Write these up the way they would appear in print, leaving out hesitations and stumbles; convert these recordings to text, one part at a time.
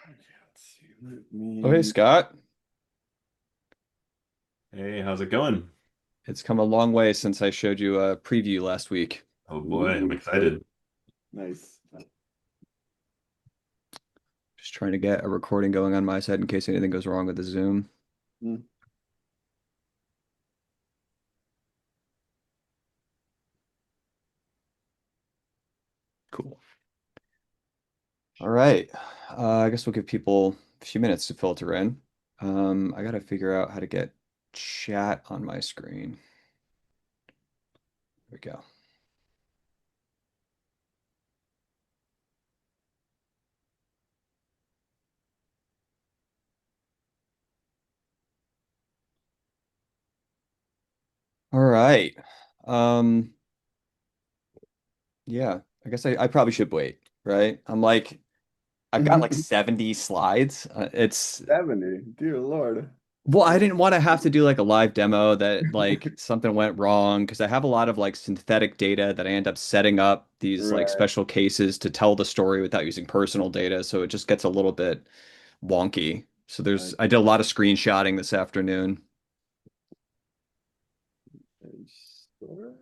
Let's see. Let Oh, hey, me. Scott. Hey, how's it going? It's come a long way since I showed you a preview last week. Oh boy, I'm Ooh. excited. Nice. Just trying to get a recording going on my side in case anything goes wrong with the Zoom. Mm. Cool. All right. I guess we'll give people a few minutes to filter in. I got to figure out how to get chat on my screen. There we go. All right. Um, yeah, I guess I probably should wait, right? I've got like 70 slides. It's 70. Dear Lord. Well, I Yeah. didn't want to have to do like a live demo that like something went wrong because I have a lot of like synthetic data that I end up setting up these like Right. special cases to tell the story without using personal data. So it just gets a little bit wonky. So Right. I did a lot of screenshotting this afternoon. And store?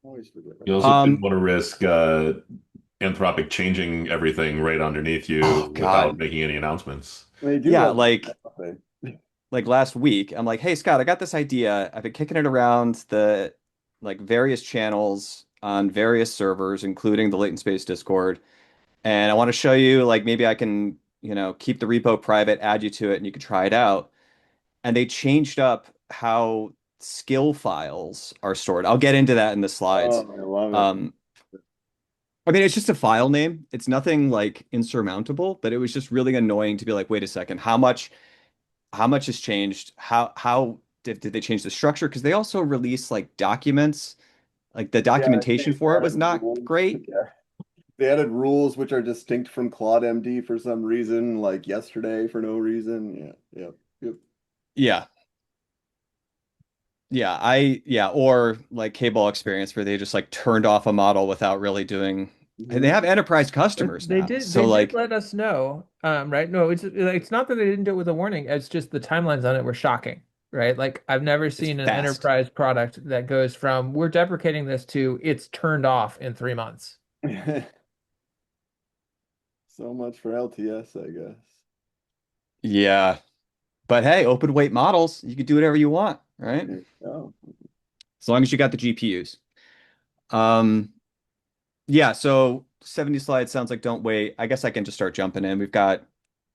Always forget my You also password. didn't Um, want to risk Anthropic changing everything right underneath oh you without God. making any announcements. They do Yeah, have nothing. like last week, I'm like, hey Scott, I got this idea. I've been kicking it around the like various channels on various servers, including the Latent Space Discord. And I want to show you like maybe I can, keep the repo private, add you to it, and you can try it out. And they changed up how skill files are stored. I'll get into that in the slides. Oh, I love it. Um, I mean, it's just a file name. It's nothing like insurmountable, but it was just really annoying to be like, wait a second, how much has changed? How did they change the structure? Because they also released like documents, like the Yeah, documentation they for it added was not rules. great. Yeah. They added rules which are distinct from Claude MD for some reason, like yesterday for no reason. Yeah. Yep. Yep. Yeah. Yeah, or like Cable Experience where they just like turned off a model without really doing. And they Mhm. have enterprise But customers they now. did So they did like let us know, right? No, it's not that they didn't do it with a warning. It's just the timelines on it were shocking, right? Like I've never it's seen an fast. enterprise product that goes from we're deprecating this to it's turned off in 3 months. So much for LTS, I guess. Yeah. But hey, open weight models, you can do whatever you want, right? There you go. As long as you got the GPUs. Um, yeah, so 70 slides sounds like don't wait. I guess I can just start jumping in. We've got Yeah,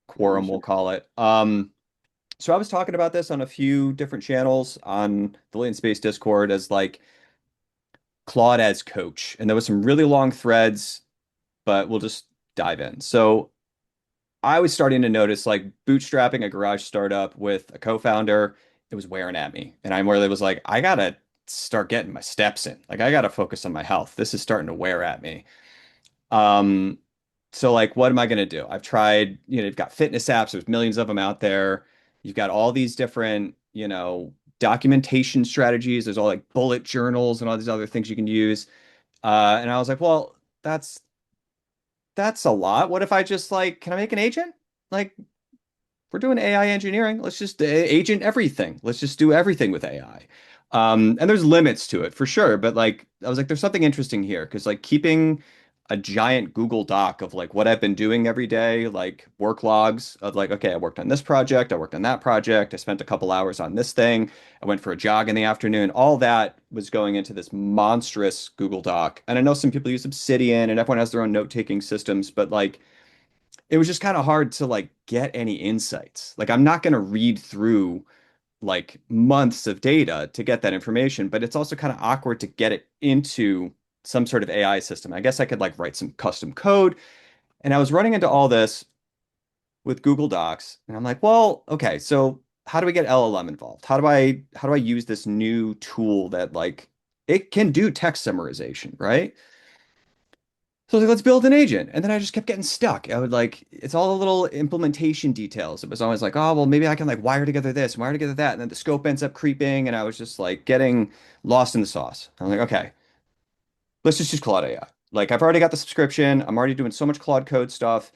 you quorum, we'll should. call it. So I was talking about this on a few different channels on the Latent Space Discord as like Claude as coach. And there was some really long threads, but we'll just dive in. So I was starting to notice like bootstrapping a garage startup with a co-founder, it was wearing at me. And I really was like, I gotta start getting my steps in. Like I gotta focus on my health. This is starting to wear at me. Um, so like what am I gonna do? I've tried, you've got fitness apps, there's millions of them out there. You've got all these different, documentation strategies. There's all like bullet journals and all these other things you can use. And I was like, well, that's a lot. What if I just like, can I make an agent? Like, we're doing AI engineering. Let's just agent everything. Let's just do everything with AI. And there's limits to it for sure, but like I was like, there's something interesting here because like keeping a giant Google Doc of like what I've been doing every day, like work logs of like, okay, I worked on this project, I worked on that project, I spent a couple hours on this thing, I went for a jog in the afternoon. All that was going into this monstrous Google Doc. And I know some people use Obsidian and everyone has their own note-taking systems, but like it was just kind of hard to like get any insights. Like I'm not going to read through like months of data to get that information, but it's also kind of awkward to get it into some sort of AI system. I guess I could like write some custom code. And I was running into all this with Google Docs, and I'm like, well, okay, so how do we get LLM involved? How do I use this new tool that like it can do text summarization, right? So I was like, let's build an agent. And then I just kept getting stuck. I would like, it's all the little implementation details. It was always like, oh, well, maybe I can like wire together this, wire together that. And then the scope ends up creeping. And I was just like getting lost in the sauce. I'm like, okay, let's just use Claude AI. Like I've already got the subscription. I'm already doing so much Claude Code stuff.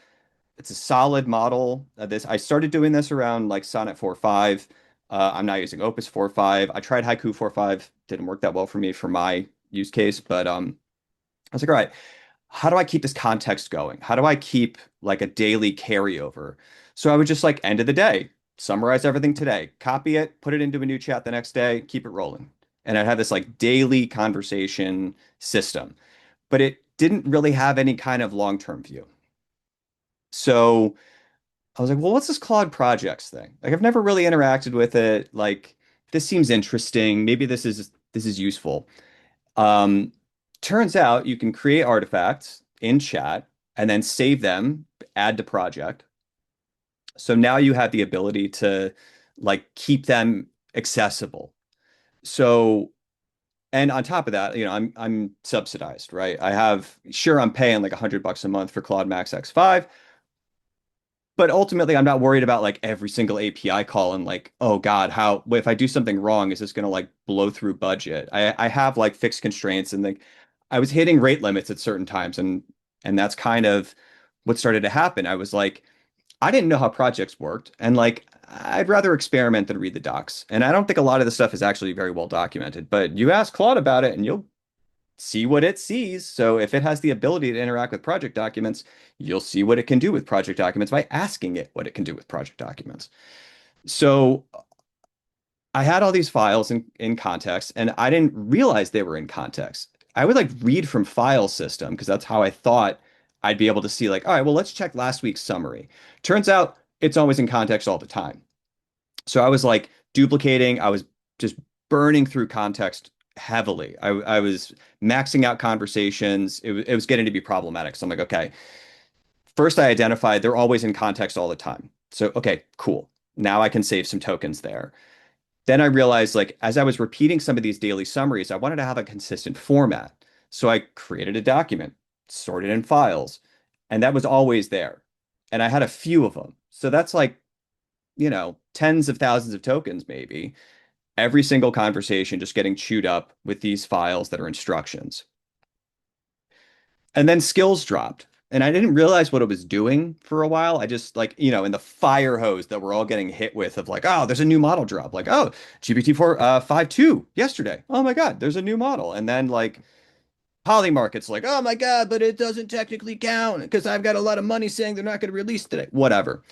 It's a solid model. This I started doing this around like Sonnet 4.5. I'm now using Opus 4.5. I tried Haiku 4.5. Didn't work that well for me for my use case, but I was like, all right, how do I keep this context going? How do I keep like a daily carryover? So I would just like end of the day, summarize everything today, copy it, put it into a new chat the next day, keep it rolling. And I'd have this like daily conversation system, but it didn't really have any kind of long-term view. So I was like, well, what's this Claude projects thing? Like I've never really interacted with it. Like this seems interesting. Maybe this is useful. Um, Turns out you can create artifacts in chat and then save them, add to project. So now you have the ability to like keep them accessible. So, and on top of that, I'm subsidized, right? Sure, I'm paying like $100 a month for Claude Max X5, but ultimately I'm not worried about like every single API call and like, oh God, how if I do something wrong, is this gonna like blow through budget? I have like fixed constraints and like I was hitting rate limits at certain times and that's kind of what started to happen. I was like, I didn't know how projects worked and like I'd rather experiment than read the docs. And I don't think a lot of the stuff is actually very well documented, but you ask Claude about it and you'll see what it sees. So if it has the ability to interact with project documents, you'll see what it can do with project documents by asking it what it can do with project documents. So I had all these files in context, and I didn't realize they were in context. I would like read from file system because that's how I thought I'd be able to see like, all right, well, let's check last week's summary. Turns out it's always in context all the time. So I was like duplicating, I was just burning through context heavily. I was maxing out conversations. It was getting to be problematic. So I'm like, okay, first I identified they're always in context all the time. So, okay, cool. Now I can save some tokens there. Then I realized, like, as I was repeating some of these daily summaries, I wanted to have a consistent format. So I created a document, sorted in files, and that was always there. And I had a few of them. So that's like, tens of thousands of tokens, maybe. Every single conversation just getting chewed up with these files that are instructions. And then skills dropped. And I didn't realize what it was doing for a while. I just like, in the fire hose that we're all getting hit with of like, oh, there's a new model drop. Like, oh, GPT-4 5.2 yesterday. Oh my God, there's a new model. And then like Polymarket's like, oh my God, but it doesn't technically count because I've got a lot of money saying they're not going to release today. Whatever.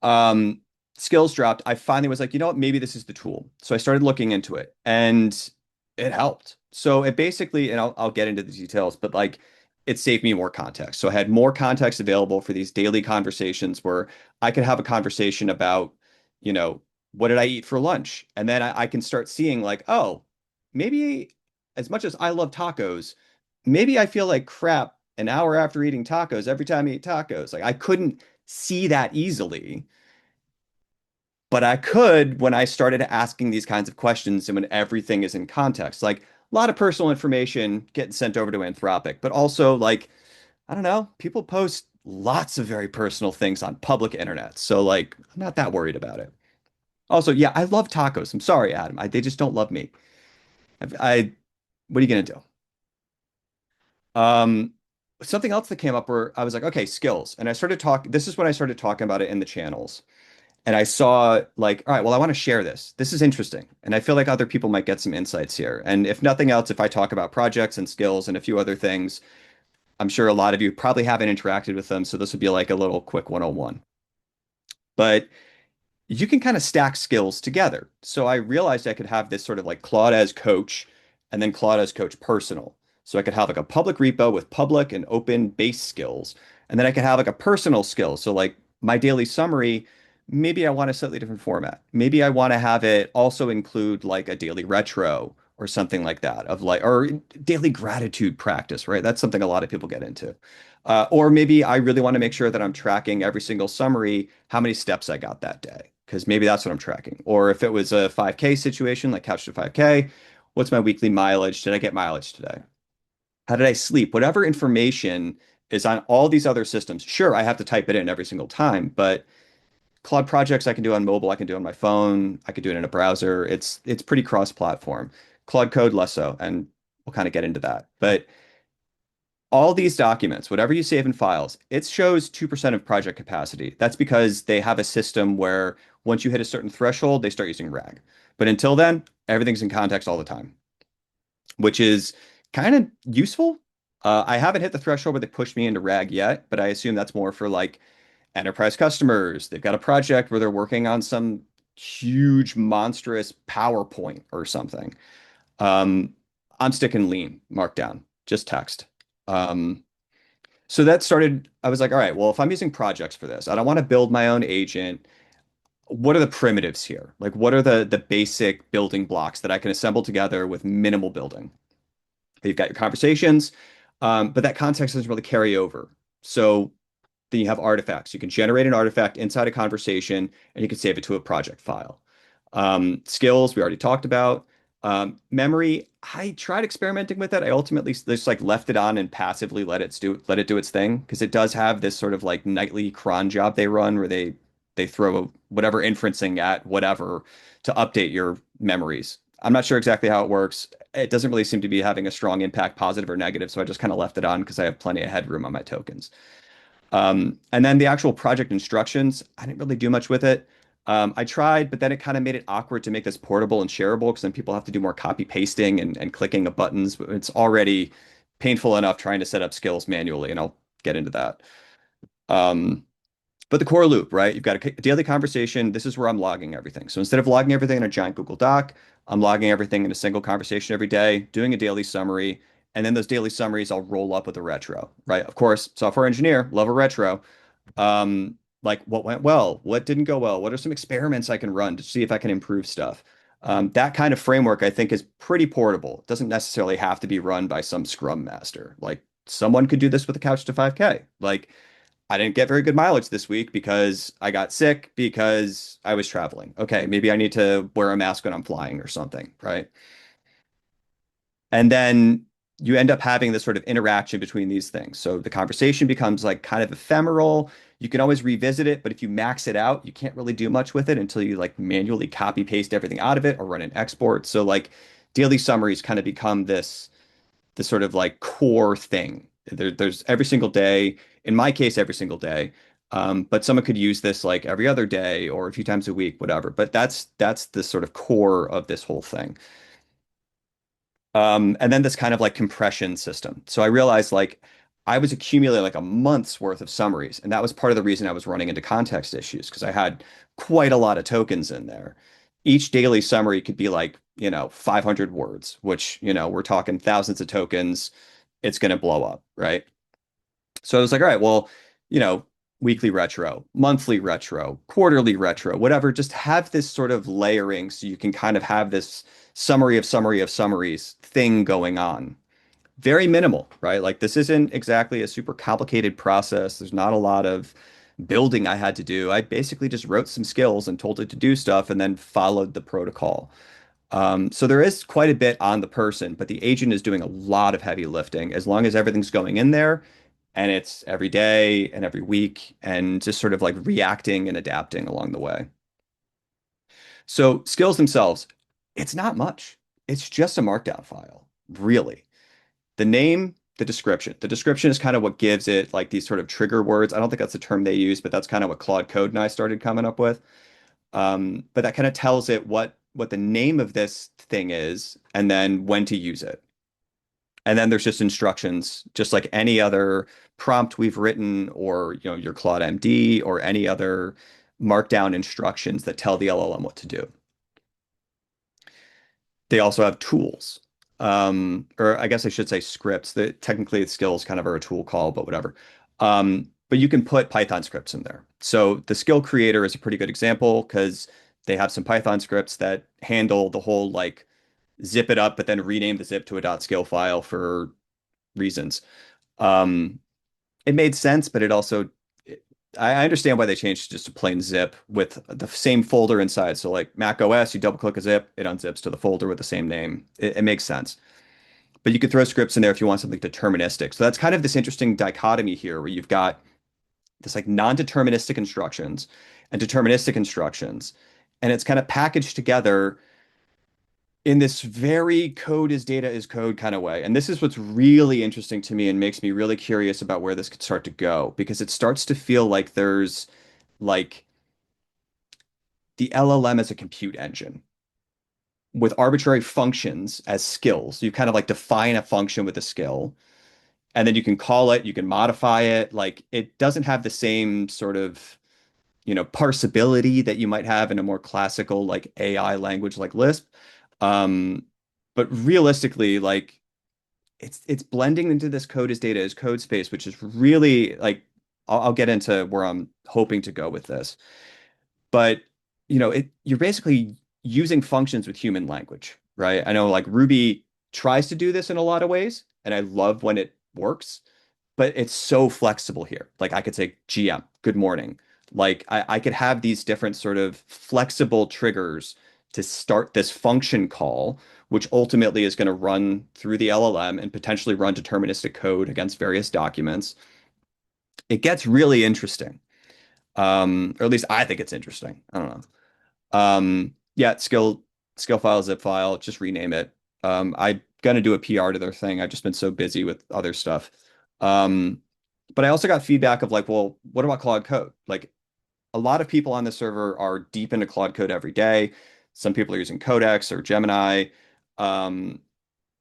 Um, Skills dropped. I finally was like, you know what? Maybe this is the tool. So I started looking into it and it helped. So it basically, and I'll get into the details, but like it saved me more context. So I had more context available for these daily conversations where I could have a conversation about, you know, what did I eat for lunch? And then I can start seeing like, oh, maybe as much as I love tacos, maybe I feel like crap an hour after eating tacos every time I eat tacos. Like I couldn't see that easily. But I could when I started asking these kinds of questions and when everything is in context. Like a lot of personal information getting sent over to Anthropic, but also like, I don't know, people post lots of very personal things on public internet. So like, I'm not that worried about it. Also, yeah, I love tacos. I'm sorry, Adam. They just don't love me. What are you gonna do? Um, Something else that came up where I was like, okay, skills. And I started talking, this is when I started talking about it in the channels. And I saw like, all right, well, I want to share this. This is interesting. And I feel like other people might get some insights here. And if nothing else, if I talk about projects and skills and a few other things, I'm sure a lot of you probably haven't interacted with them. So this would be like a little quick 101. But you can kind of stack skills together. So I realized I could have this sort of like Claude as coach and then Claude as coach personal. So I could have like a public repo with public and open base skills. And then I could have like a personal skill. So like my daily summary, maybe I want a slightly different format. Maybe I want to have it also include like a daily retro or something like that of like, or daily gratitude practice, right? That's something a lot of people get into. Or maybe I really want to make sure that I'm tracking every single summary, how many steps I got that day, because maybe that's what I'm tracking. Or if it was a 5K situation, like Couch to 5K, what's my weekly mileage? Did I get mileage today? How did I sleep? Whatever information is on all these other systems. Sure, I have to type it in every single time, but Claude projects I can do on mobile, I can do on my phone, I can do it in a browser. It's pretty cross-platform. Claude Code less so, and we'll kind of get into that. But All these documents, whatever you save in files, it shows 2% of project capacity. That's because they have a system where once you hit a certain threshold, they start using RAG. But until then, everything's in context all the time, which is kind of useful. I haven't hit the threshold where they pushed me into RAG yet, but I assume that's more for like enterprise customers. They've got a project where they're working on some huge, monstrous PowerPoint or something. Um, I'm sticking lean, Markdown, just text. Um, so that started, I was like, all right, well, if I'm using projects for this, I don't want to build my own agent. What are the primitives here? Like, what are the basic building blocks that I can assemble together with minimal building? You've got your conversations, but that context doesn't really carry over. So then you have artifacts. You can generate an artifact inside a conversation and you can save it to a project file. Skills, we already talked about. Memory, I tried experimenting with it. I ultimately just like left it on and passively let it do its thing because it does have this sort of like nightly cron job they run where they throw whatever inferencing at whatever to update your memories. I'm not sure exactly how it works. It doesn't really seem to be having a strong impact, positive or negative, so I just kind of left it on because I have plenty of headroom on my tokens. And then the actual project instructions, I didn't really do much with it. I tried, but then it kind of made it awkward to make this portable and shareable because then people have to do more copy pasting and clicking of buttons. It's already painful enough trying to set up skills manually, and I'll get into that. Um, but the core loop, right? You've got a daily conversation. This is where I'm logging everything. So instead of logging everything in a giant Google Doc, I'm logging everything in a single conversation every day, doing a daily summary. And then those daily summaries I'll roll up with a retro, right? Of course, software engineer, love a retro. Like what went well, what didn't go well, what are some experiments I can run to see if I can improve stuff. That kind of framework I think is pretty portable. It doesn't necessarily have to be run by some scrum master. Like someone could do this with a couch to 5K. Like I didn't get very good mileage this week because I got sick because I was traveling. Okay, maybe I need to wear a mask when I'm flying or something, right? And then you end up having this sort of interaction between these things. So the conversation becomes like kind of ephemeral. You can always revisit it, but if you max it out, you can't really do much with it until you like manually copy paste everything out of it or run an export. So like daily summaries kind of become this sort of like core thing. There's every single day, in my case, every single day. But someone could use this like every other day or a few times a week, whatever. But that's the sort of core of this whole thing. And then this kind of like compression system. So I realized like I was accumulating like a month's worth of summaries, and that was part of the reason I was running into context issues because I had quite a lot of tokens in there. Each daily summary could be like, 500 words, which, we're talking thousands of tokens. It's going to blow up, right? So I was like, all right, well, you know, weekly retro, monthly retro, quarterly retro, whatever, just have this sort of layering so you can kind of have this summary of summaries thing going on. Very minimal, right? Like this isn't exactly a super complicated process. There's not a lot of building I had to do. I basically just wrote some skills and told it to do stuff and then followed the protocol. So there is quite a bit on the person, but the agent is doing a lot of heavy lifting as long as everything's going in there and it's every day and every week and just sort of like reacting and adapting along the way. So skills themselves, it's not much. It's just a markdown file, really. The name, the description. The description is kind of what gives it like these sort of trigger words. I don't think that's the term they use, but that's kind of what Claude Code and I started coming up with. But that kind of tells it what the name of this thing is and then when to use it. And then there's just instructions, just like any other prompt we've written or your Claude MD or any other markdown instructions that tell the LLM what to do. They also have tools. Or I guess I should say scripts. That technically skills kind of are a tool call, but whatever. But you can put Python scripts in there. So the skill creator is a pretty good example because they have some Python scripts that handle the whole like zip it up, but then rename the zip to a .skill file for reasons. Um, it made sense, but it also I understand why they changed just to plain zip with the same folder inside. So like Mac OS, you double click a zip, it unzips to the folder with the same name. It makes sense. But you could throw scripts in there if you want something deterministic. So that's kind of this interesting dichotomy here where you've got this like non-deterministic instructions and deterministic instructions. And it's kind of packaged together in this very code is data is code kind of way. And this is what's really interesting to me and makes me really curious about where this could start to go because it starts to feel like there's like the LLM as a compute engine with arbitrary functions as skills. You kind of like define a function with a skill, and then you can call it, you can modify it. Like it doesn't have the same sort of, parsability that you might have in a more classical like AI language like Lisp. Um, but realistically, like it's blending into this code as data as code space, which is really like I'll get into where I'm hoping to go with this. But you're basically using functions with human language, right? I know like Ruby tries to do this in a lot of ways, and I love when it works, but it's so flexible here. Like I could say GM, good morning. Like I could have these different sort of flexible triggers to start this function call, which ultimately is going to run through the LLM and potentially run deterministic code against various documents. It gets really interesting. Or at least I think it's interesting. I don't know. Yeah, skill file, zip file, just rename it. I'm gonna do a PR to their thing. I've just been so busy with other stuff. Um, but I also got feedback of like, well, what about Claude Code? Like a lot of people on the server are deep into Claude Code every day. Some people are using Codex or Gemini. Um,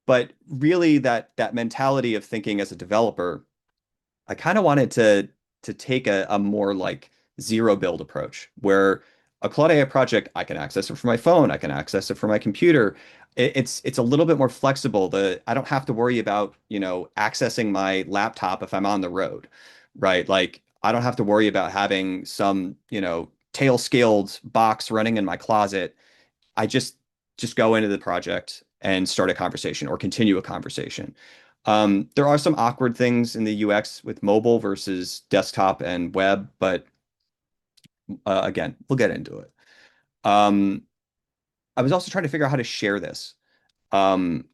but really that mentality of thinking as a developer I kind of wanted to take a more like zero build approach where a Claude AI project, I can access it from my phone, I can access it from my computer. It's a little bit more flexible. I don't have to worry about, accessing my laptop if I'm on the road, right? Like I don't have to worry about having some, tail scaled box running in my closet. I just go into the project and start a conversation or continue a conversation. There are some awkward things in the UX with mobile versus desktop and web, but again, we'll get into it. Um, I was also trying to figure out how to share this. Um,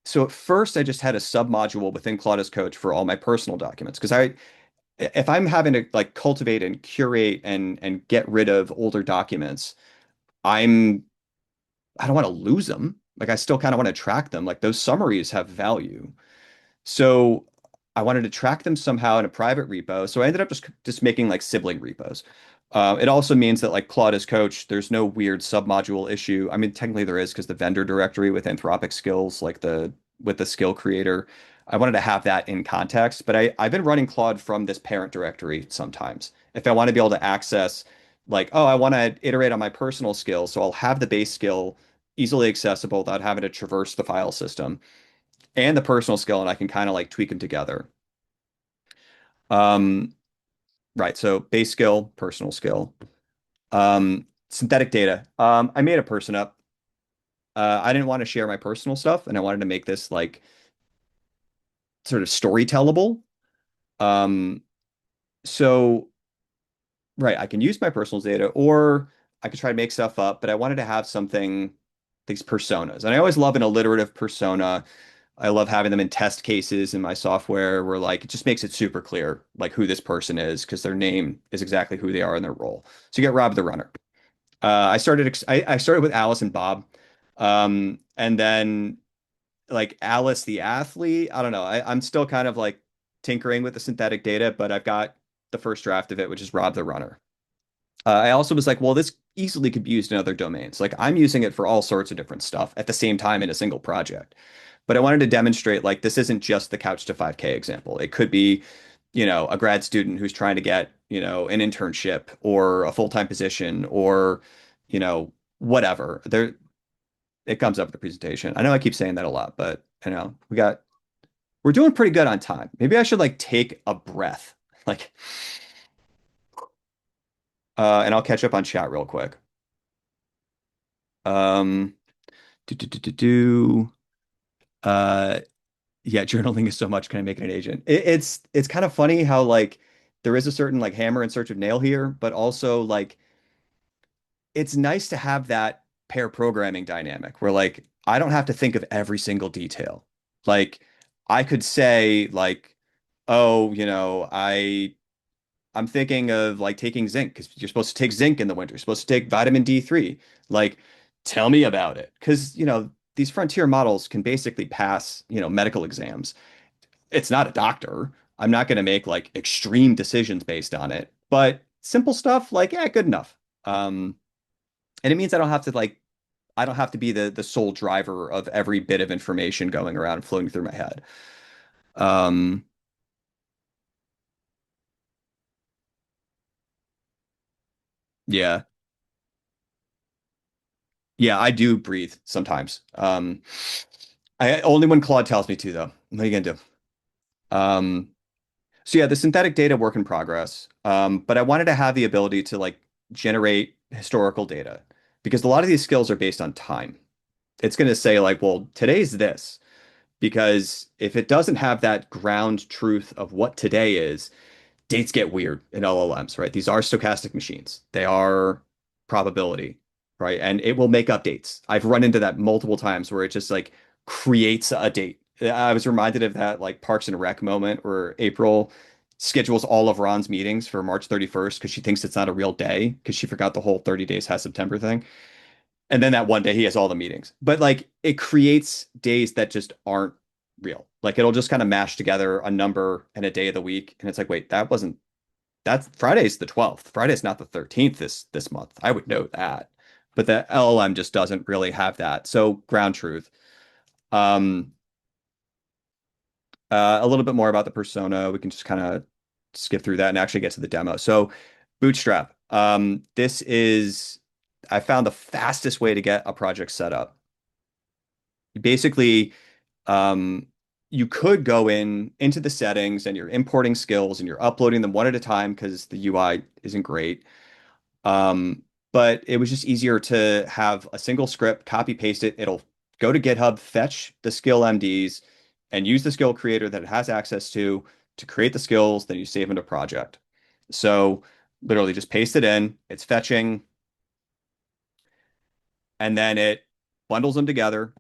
so at first, I just had a submodule within Claude as Coach for all my personal documents because if I'm having to like cultivate and curate and get rid of older documents, I'm I don't want to lose them. Like I still kind of want to track them. Like those summaries have value. So I wanted to track them somehow in a private repo. So I ended up just making like sibling repos. It also means that like Claude as Coach, there's no weird submodule issue. I mean, technically there is because the vendor directory with Anthropic skills, like the with the skill creator, I wanted to have that in context. But I've been running Claude from this parent directory sometimes. If I want to be able to access, like, oh, I want to iterate on my personal skill, so I'll have the base skill easily accessible without having to traverse the file system and the personal skill, and I can kind of like tweak them together. Um, right. So base skill, personal skill, synthetic data. I made a person up. I didn't want to share my personal stuff, and I wanted to make this like sort of storytellable. Um, so right, I can use my personal data, or I could try to make stuff up, but I wanted to have something, these personas. And I always love an alliterative persona. I love having them in test cases in my software where like it just makes it super clear like who this person is because their name is exactly who they are in their role. So you get Rob the runner. I started with Alice and Bob. And then like Alice the athlete. I don't know. I'm still kind of like tinkering with the synthetic data, but I've got the first draft of it, which is Rob the runner. I also was like, well, this easily could be used in other domains. Like I'm using it for all sorts of different stuff at the same time in a single project. But I wanted to demonstrate like this isn't just the couch to 5K example. It could be, a grad student who's trying to get, an internship or a full-time position or, whatever. There it comes up with the presentation. I know I keep saying that a lot, but we're doing pretty good on time. Maybe I should like take a breath. Like and I'll catch up on chat real quick. Um, do, do, do, do, do. Uh, yeah, journaling is so much. Can I make it an agent? It's kind of funny how like there is a certain like hammer in search of nail here, but also like it's nice to have that pair programming dynamic where like I don't have to think of every single detail. Like I could say like, oh, I'm thinking of like taking zinc because you're supposed to take zinc in the winter. You're supposed to take vitamin D3. Like, tell me about it. Because, these frontier models can basically pass, medical exams. It's not a doctor. I'm not going to make like extreme decisions based on it, but simple stuff like, yeah, good enough. Um, and it means I don't have to be the sole driver of every bit of information going around and floating through my head. Um, yeah, yeah, I do breathe sometimes. I only when Claude tells me to, though. What are you gonna do? Um, so yeah, the synthetic data work in progress. But I wanted to have the ability to like generate historical data because a lot of these skills are based on time. It's going to say like, well, today's this because if it doesn't have that ground truth of what today is, dates get weird in LLMs, right? These are stochastic machines. They are probability, right? And it will make updates. I've run into that multiple times where it just like creates a date. I was reminded of that like Parks and Rec moment where April schedules all of Ron's meetings for March 31st because she thinks it's not a real day because she forgot the whole 30 days has September thing. And then that one day he has all the meetings. But like it creates days that just aren't real. Like it'll just kind of mash together a number and a day of the week. And it's like, wait, that's Friday's the 12th. Friday's not the 13th this month. I would know that. But the LLM just doesn't really have that. So ground truth. Um, a little bit more about the persona. We can just kind of skip through that and actually get to the demo. So Bootstrap. This is I found the fastest way to get a project set up. Basically, um, you could go into the settings and you're importing skills and you're uploading them one at a time because the UI isn't great. Um, but it was just easier to have a single script, copy paste it. It'll go to GitHub, fetch the skill MDs, and use the skill creator that it has access to create the skills. Then you save into project. So literally just paste it in. It's fetching, and then it bundles them together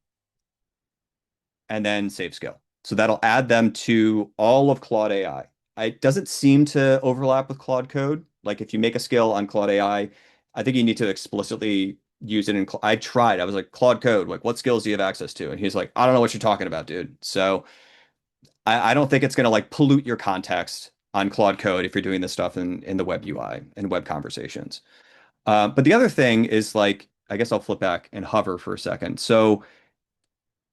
and then save skill. So that'll add them to all of Claude AI. It doesn't seem to overlap with Claude Code. Like if you make a skill on Claude I think you need to explicitly use it in. I tried. I was like Claude Code. Like, what skills do you have access to? And he's like, I don't know what you're talking about, dude. So I don't think it's going to like pollute your context on Claude Code if you're doing this stuff in the web UI and web conversations. But the other thing is like, I guess I'll flip back and hover for a second. So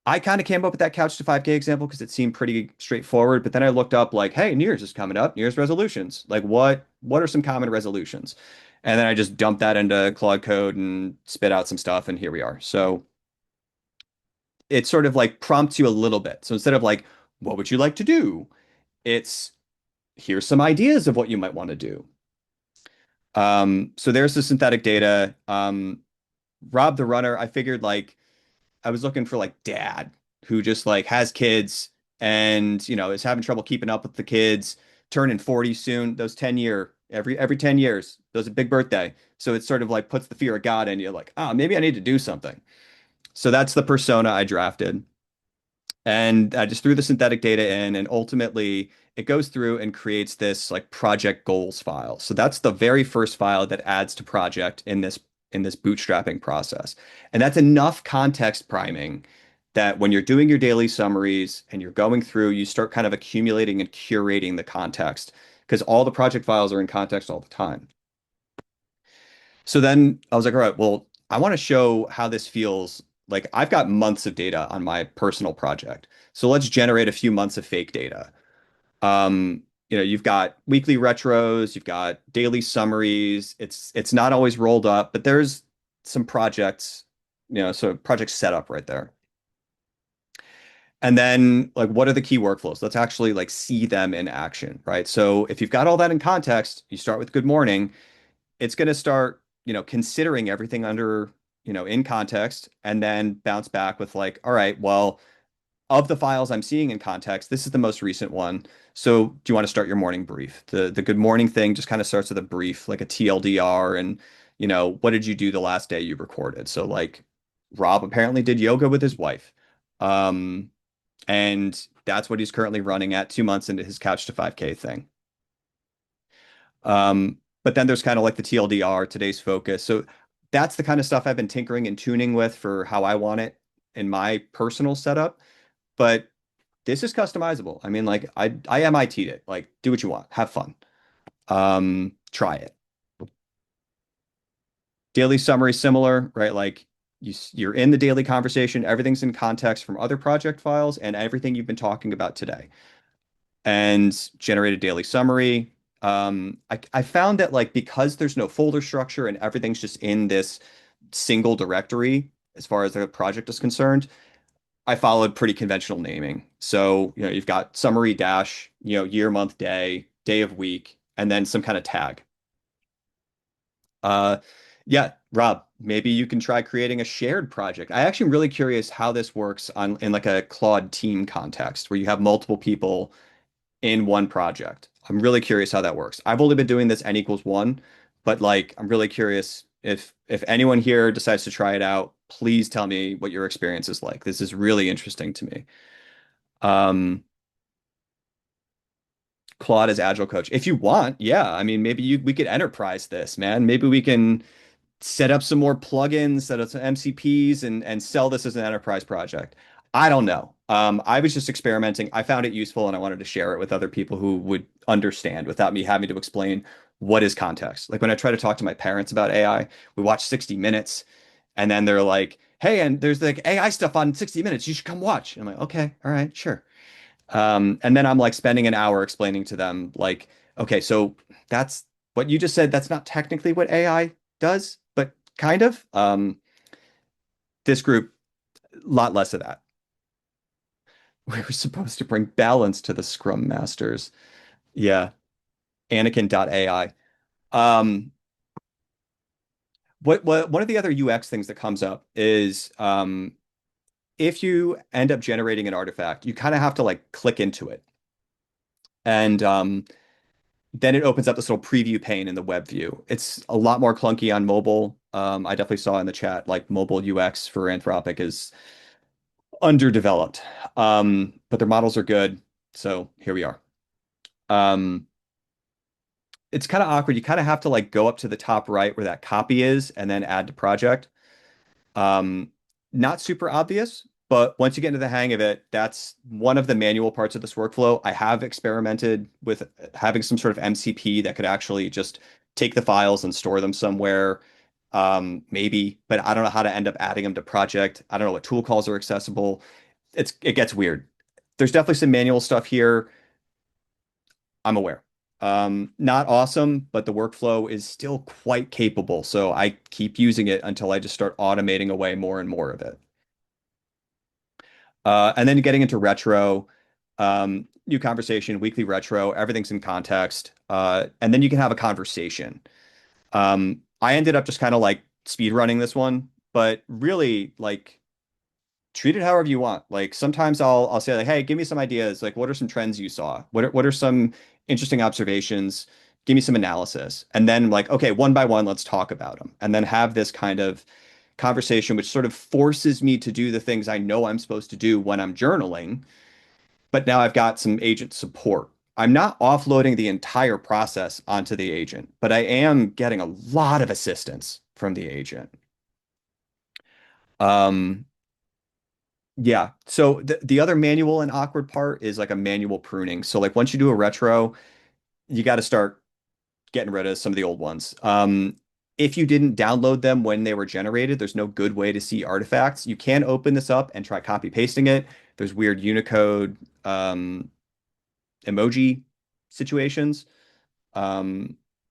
I kind of came up with that couch to 5K example because it seemed pretty straightforward. But then I looked up like, hey, New Year's is coming up, New Year's resolutions. Like what are some common resolutions? And then I just dumped that into Claude Code and spit out some stuff, and here we are. So it sort of like prompts you a little bit. So instead of like, what would you like to do? It's here's some ideas of what you might want to do. So there's the synthetic data. Rob the runner, I figured like I was looking for like dad who just like has kids and is having trouble keeping up with the kids, turning 40 soon. Those 10-year every 10 years, those a big birthday. So it sort of like puts the fear of God in you, like, oh, maybe I need to do something. So that's the persona I drafted. And I just threw the synthetic data in, and ultimately it goes through and creates this like project goals file. So that's the very first file that adds to project in this bootstrapping process. And that's enough context priming that when you're doing your daily summaries and you're going through, you start kind of accumulating and curating the context because all the project files are in context all the time. So then I was like, all right, well, I want to show how this feels. Like I've got months of data on my personal project. So let's generate a few months of fake data. You've got weekly retros, you've got daily summaries. It's not always rolled up, but there's some projects, so project setup right there. And then like what are the key workflows? Let's actually like see them in action, right? So if you've got all that in context, you start with good morning, it's going to start, considering everything under, in context and then bounce back with like, all right, well, of the files I'm seeing in context, this is the most recent one. So do you want to start your morning brief? The good morning thing just kind of starts with a brief, like a TLDR, and what did you do the last day you recorded? So like Rob apparently did yoga with his wife. Um, and that's what he's currently running at 2 months into his couch to 5K thing. But then there's kind of like the TLDR, today's focus. So that's the kind of stuff I've been tinkering and tuning with for how I want it in my personal setup, but this is customizable. I mean, like I MIT'd it. Like, do what you want, have fun. Try it. Daily summary similar, right? Like you're in the daily conversation, everything's in context from other project files and everything you've been talking about today. And generate a daily summary. I found that like because there's no folder structure and everything's just in this single directory as far as the project is concerned, I followed pretty conventional naming. So, you've got summary dash, year, month, day, day of week, and then some kind of tag. Uh, yeah, Rob, maybe you can try creating a shared project. I actually am really curious how this works on in like a Claude team context where you have multiple people in one project. I'm really curious how that works. I've only been doing this n equals one, but like I'm really curious if anyone here decides to try it out, please tell me what your experience is like. This is really interesting to me. Um, Claude as Agile coach. If you want, yeah. I mean, maybe we could enterprise this, man. Maybe we can set up some more plugins, set up some MCPs, and sell this as an enterprise project. I don't know. I was just experimenting. I found it useful and I wanted to share it with other people who would understand without me having to explain what is context. Like when I try to talk to my parents about AI, we watch 60 Minutes and then they're like, hey, and there's like AI stuff on 60 Minutes. You should come watch. And I'm like, okay, all right, sure. And then I'm like spending an hour explaining to them, like, okay, so that's what you just said. That's not technically what AI does, but kind of. This group, a lot less of that. We were supposed to bring balance to the Scrum Masters. Yeah, Anakin.ai. Um, what one of the other UX things that comes up is if you end up generating an artifact, you kind of have to like click into it. And then it opens up this little preview pane in the web view. It's a lot more clunky on mobile. I definitely saw in the chat like mobile UX for Anthropic is underdeveloped. But their models are good. So here we are. Um, it's kind of awkward. You kind of have to like go up to the top right where that copy is and then add to project. Um, Not super obvious, but once you get into the hang of it, that's one of the manual parts of this workflow. I have experimented with having some sort of MCP that could actually just take the files and store them somewhere. Maybe, but I don't know how to end up adding them to project. I don't know what tool calls are accessible. It gets weird. There's definitely some manual stuff here. I'm aware. Not awesome, but the workflow is still quite capable. So I keep using it until I just start automating away more and more of it. And then getting into retro, new conversation, weekly retro, everything's in context. And then you can have a conversation. I ended up just kind of like speed running this one, but really like treat it however you want. Like sometimes I'll say like, hey, give me some ideas. Like, what are some trends you saw? What are some interesting observations? Give me some analysis. And then like, okay, one by one, let's talk about them. And then have this kind of conversation, which sort of forces me to do the things I know I'm supposed to do when I'm journaling. But now I've got some agent support. I'm not offloading the entire process onto the agent, but I am getting a lot of assistance from the agent. Um, Yeah. So the other manual and awkward part is like a manual pruning. So like once you do a retro, you got to start getting rid of some of the old ones. If you didn't download them when they were generated, there's no good way to see artifacts. You can open this up and try copy pasting it. There's weird Unicode emoji situations.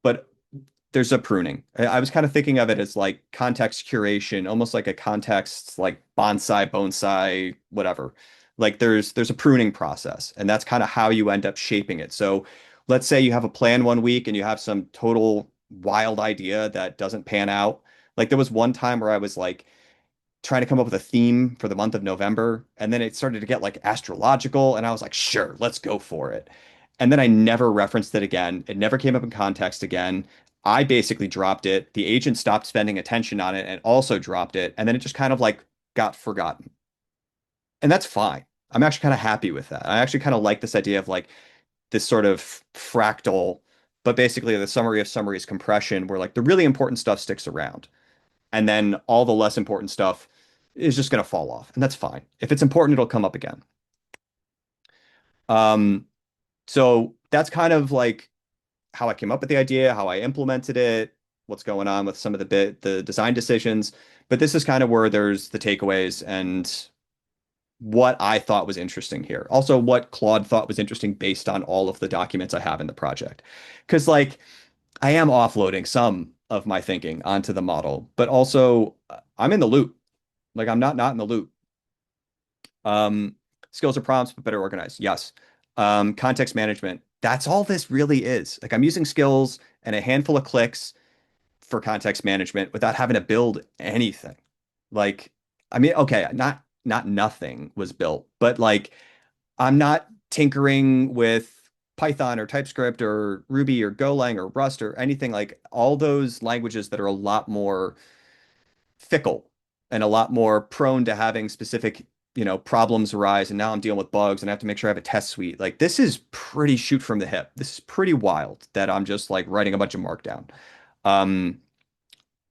But there's a pruning. I was kind of thinking of it as like context curation, almost like a context like bonsai, whatever. Like there's a pruning process, and that's kind of how you end up shaping it. So let's say you have a plan one week and you have some total wild idea that doesn't pan out. Like there was one time where I was like trying to come up with a theme for the month of November. And then it started to get like astrological. And I was like, sure, let's go for it. And then I never referenced it again. It never came up in context again. I basically dropped it. The agent stopped spending attention on it and also dropped it. And then it just kind of like got forgotten. And that's fine. I'm actually kind of happy with that. I actually kind of like this idea of like this sort of fractal, but basically the summary of summaries compression where like the really important stuff sticks around. And then all the less important stuff is just going to fall off, and that's fine. If it's important, it'll come up again. Um, so that's kind of like how I came up with the idea, how I implemented it, what's going on with some of the design decisions. But this is kind of where there's the takeaways and what I thought was interesting here. Also, what Claude thought was interesting based on all of the documents I have in the project. Because, like, I am offloading some of my thinking onto the model, but also I'm in the loop. Like, I'm not in the loop. Um, Skills or prompts, but better organized. Yes. Context management. That's all this really is. Like, I'm using skills and a handful of clicks for context management without having to build anything. Like, I mean, okay, not nothing was built, but like I'm not tinkering with Python or TypeScript or Ruby or Golang or Rust or anything like all those languages that are a lot more fickle and a lot more prone to having specific, problems arise. And now I'm dealing with bugs and I have to make sure I have a test suite. Like this is pretty shoot from the hip. This is pretty wild that I'm just like writing a bunch of Markdown. Um,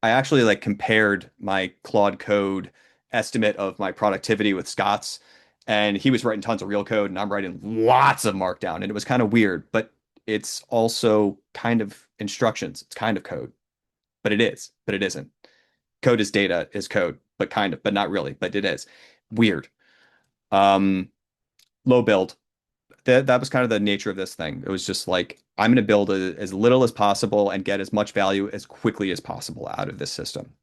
I actually like compared my Claude code estimate of my productivity with Scott's, and he was writing tons of real code, and I'm writing lots of Markdown, and it was kind of weird, but it's also kind of instructions. It's kind of code, but it is, but it isn't. Code is data is code, but kind of, but not really, but it is. Weird. Um, Low build. That was kind of the nature of this thing. It was just like I'm going to build as little as possible and get as much value as quickly as possible out of this system.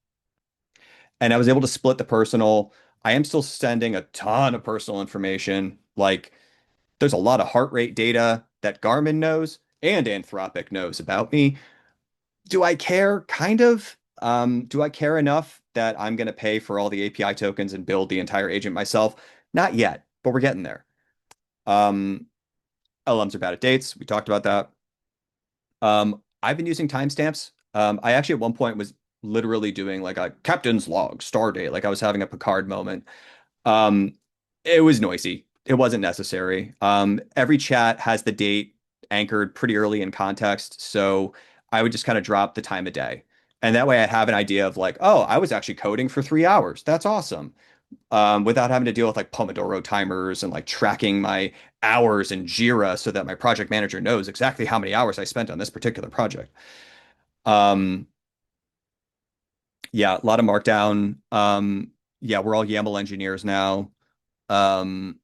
And I was able to split the personal. I am still sending a ton of personal information. Like there's a lot of heart rate data that Garmin knows and Anthropic knows about me. Do I care? Kind of. Do I care enough that I'm going to pay for all the API tokens and build the entire agent myself? Not yet, but we're getting there. Um, LLMs are bad at dates. We talked about that. I've been using timestamps. I actually at one point was literally doing like a captain's log, star date, like I was having a Picard moment. Um, it was noisy. It wasn't necessary. Every chat has the date anchored pretty early in context, so I would just kind of drop the time of day. And that way I'd have an idea of like, oh, I was actually coding for 3 hours. That's awesome. Without having to deal with like Pomodoro timers and like tracking my hours in Jira so that my project manager knows exactly how many hours I spent on this particular project. Um, yeah, a lot of Markdown. Yeah, we're all YAML engineers now. Um,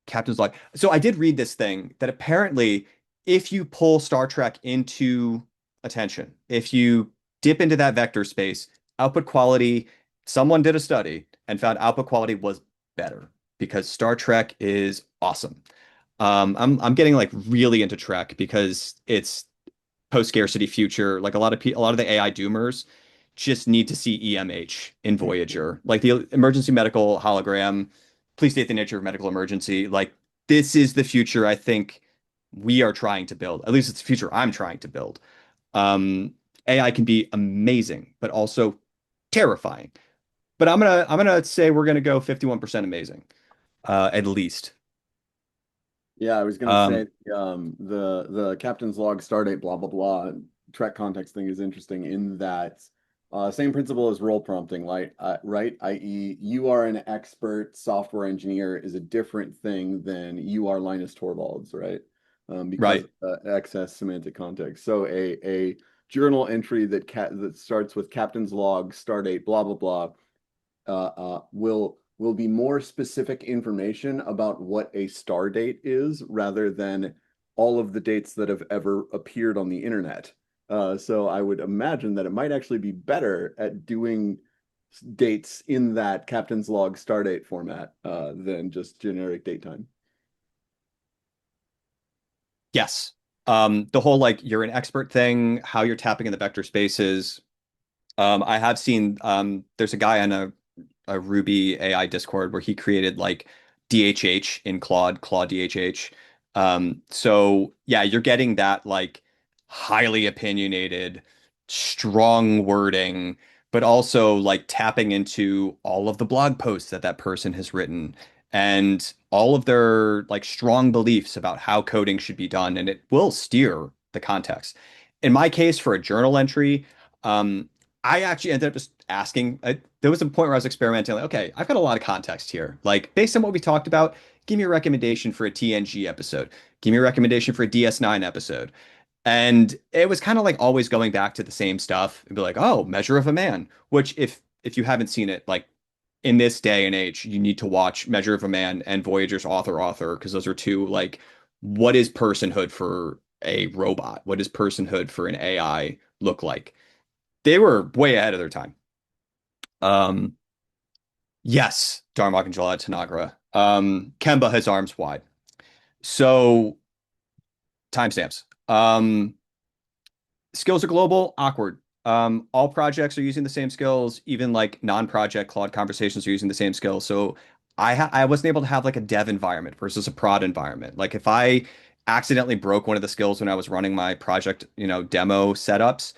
Captain's log. So I did read this thing that apparently, if you pull Star Trek into attention, if you dip into that vector space, output quality, someone did a study and found output quality was better because Star Trek is awesome. I'm getting like really into Trek because it's post-scarcity future. Like a lot of the AI doomers just need to see EMH in Voyager. Like the emergency medical hologram, please state the nature of medical emergency. Like this is the future I think we are trying to build. At least it's the future I'm trying to build. Um, AI can be amazing, but also terrifying. But I'm gonna say we're gonna go 51% amazing, at least. Yeah, I was gonna say Um, the captain's log stardate blah blah blah track context thing is interesting in that same principle as role prompting, right? I.e., you are an expert software engineer is a different thing than you are Linus Torvalds, right? Because right. excess semantic context. So a journal entry that starts with captain's log stardate blah blah blah will be more specific information about what a star date is rather than all of the dates that have ever appeared on the internet. So I would imagine that it might actually be better at doing dates in that captain's log star date format than just generic date time. Yes. The whole like you're an expert thing, how you're tapping in the vector spaces. I have seen there's a guy on a Ruby AI Discord where he created like DHH in Claude DHH. So yeah, you're getting that like highly opinionated, strong wording, but also like tapping into all of the blog posts that that person has written and all of their like strong beliefs about how coding should be done, and it will steer the context. In my case, for a journal entry, um, I actually ended up just asking. There was a point where I was experimenting, like, okay, I've got a lot of context here. Like, based on what we talked about, give me a recommendation for a TNG episode. Give me a recommendation for a DS9 episode. And it was kind of like always going back to the same stuff and be like, oh, Measure of a Man, which if you haven't seen it, like in this day and age, you need to watch Measure of a Man and Voyager's Author because those are two like what is personhood for a robot? What does personhood for an AI look like? They were way ahead of their time. Um, yes, Darmok and Jalad Tanagra. Kemba has arms wide. So timestamps. Skills are global, awkward. All projects are using the same skills, even like non-project Claude conversations are using the same skills. So I wasn't able to have like a dev environment versus a prod environment. Like if I accidentally broke one of the skills when I was running my project, demo setups,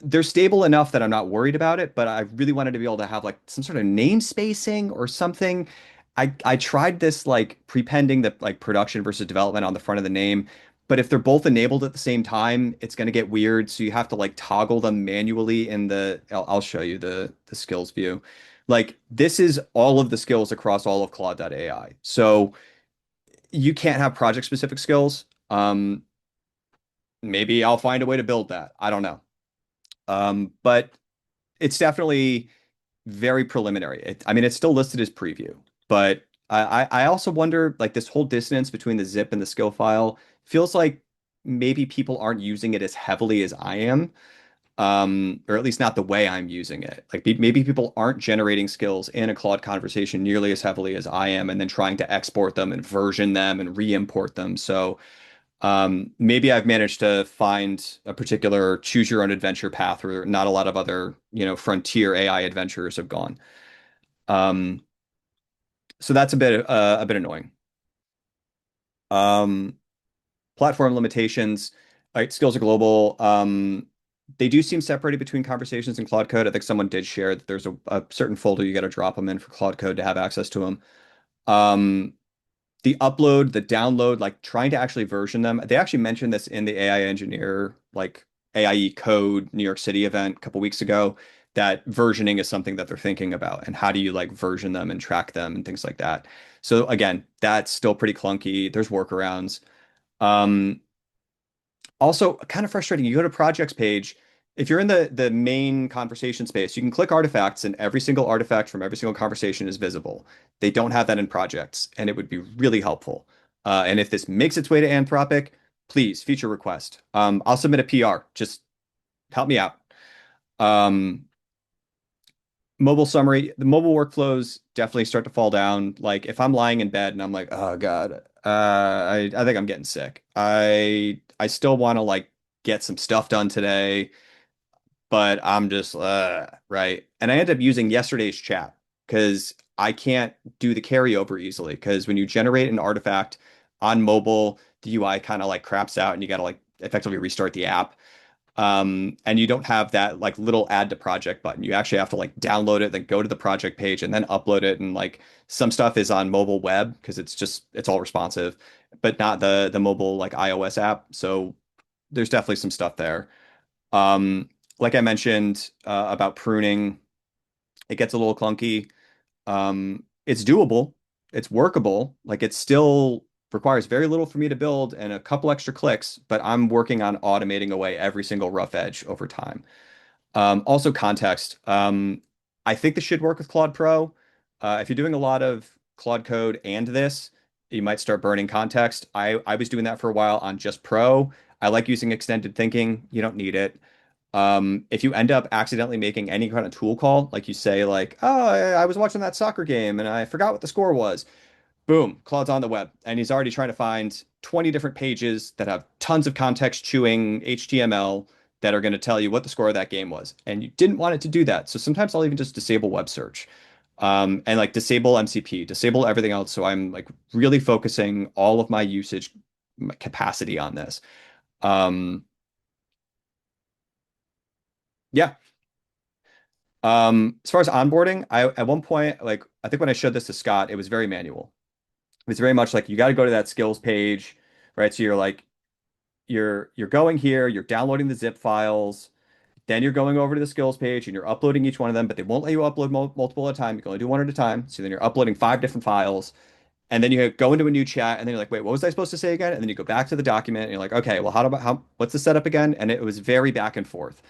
they're stable enough that I'm not worried about it, but I really wanted to be able to have like some sort of name spacing or something. I tried this like prepending the like production versus development on the front of the name, but if they're both enabled at the same time, it's going to get weird. So you have to like toggle them manually in I'll show you the skills view. Like this is all of the skills across all of Claude.ai. So you can't have project specific skills. Maybe I'll find a way to build that. I don't know. But it's definitely very preliminary. I mean, it's still listed as preview, but I also wonder like this whole dissonance between the zip and the skill file feels like maybe people aren't using it as heavily as I am, or at least not the way I'm using it. Like maybe people aren't generating skills in a Claude conversation nearly as heavily as I am, and then trying to export them and version them and re-import them. So maybe I've managed to find a particular choose your own adventure path where not a lot of other, frontier AI adventurers have gone. Um, so that's a bit annoying. Um, Platform limitations, right? Skills are global. They do seem separated between conversations and Claude Code. I think someone did share that there's a certain folder you got to drop them in for Claude Code to have access to them. Um, the upload, the download, like trying to actually version them. They actually mentioned this in the AI engineer, like AIE Code New York City event a couple weeks ago, that versioning is something that they're thinking about. And how do you like version them and track them and things like that. So again, that's still pretty clunky. There's workarounds. Um, Also, kind of frustrating. You go to projects page. If you're in the main conversation space, you can click artifacts, and every single artifact from every single conversation is visible. They don't have that in projects, and it would be really helpful. And if this makes its way to Anthropic, please feature request. I'll submit a PR. Just help me out. Um, Mobile summary, the mobile workflows definitely start to fall down. Like if I'm lying in bed and I'm like, oh God, I think I'm getting sick. I still want to like get some stuff done today, but I'm just right. And I end up using yesterday's chat because I can't do the carryover easily. Because when you generate an artifact on mobile, the UI kind of like craps out and you got to like effectively restart the app. And you don't have that like little add to project button. You actually have to like download it, then go to the project page and then upload it. And like some stuff is on mobile web because it's all responsive, but not the mobile like iOS app. So there's definitely some stuff there. Um, like I mentioned about pruning, it gets a little clunky. It's doable, it's workable. Like it still requires very little for me to build and a couple extra clicks, but I'm working on automating away every single rough edge over time. Also context. I think this should work with Claude Pro. If you're doing a lot of Claude code and this, you might start burning context. I was doing that for a while on just Pro. I like using extended thinking. You don't need it. If you end up accidentally making any kind of tool call, like you say, like, oh, I was watching that soccer game and I forgot what the score was. Boom, Claude's on the web, and he's already trying to find 20 different pages that have tons of context chewing HTML that are going to tell you what the score of that game was. And you didn't want it to do that. So sometimes I'll even just disable web search. And like disable MCP, disable everything else. So I'm like really focusing all of my usage capacity on this. Um, yeah. As far as onboarding, I at one point, like I think when I showed this to Scott, it was very manual. It was very much like you got to go to that skills page, right? So you're like you're going here, you're downloading the zip files, Then you're going over to the skills page and you're uploading each one of them, but they won't let you upload multiple at a time. You can only do one at a time. So then you're uploading five different files. And then you go into a new chat, and then you're like, wait, what was I supposed to say again? And then you go back to the document, and you're like, okay, well, what's the setup again? And it was very back and forth.